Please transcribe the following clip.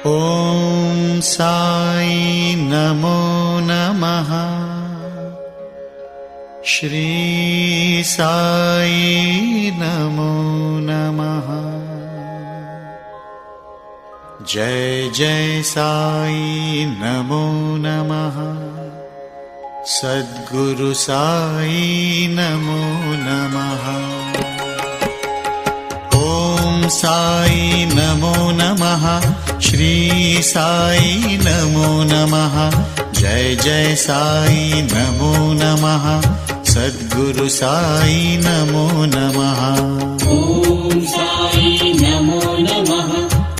ॐ साई नमो नमः। श्री साई नमो नमः। जय जय साई नमो नमः। सद्गुरु साई नमो नमः। ॐ साई नमो नमः। श्री साई नमो नमः। जय जय साई नमो नमः। सद्गुरु साई नमो नमः।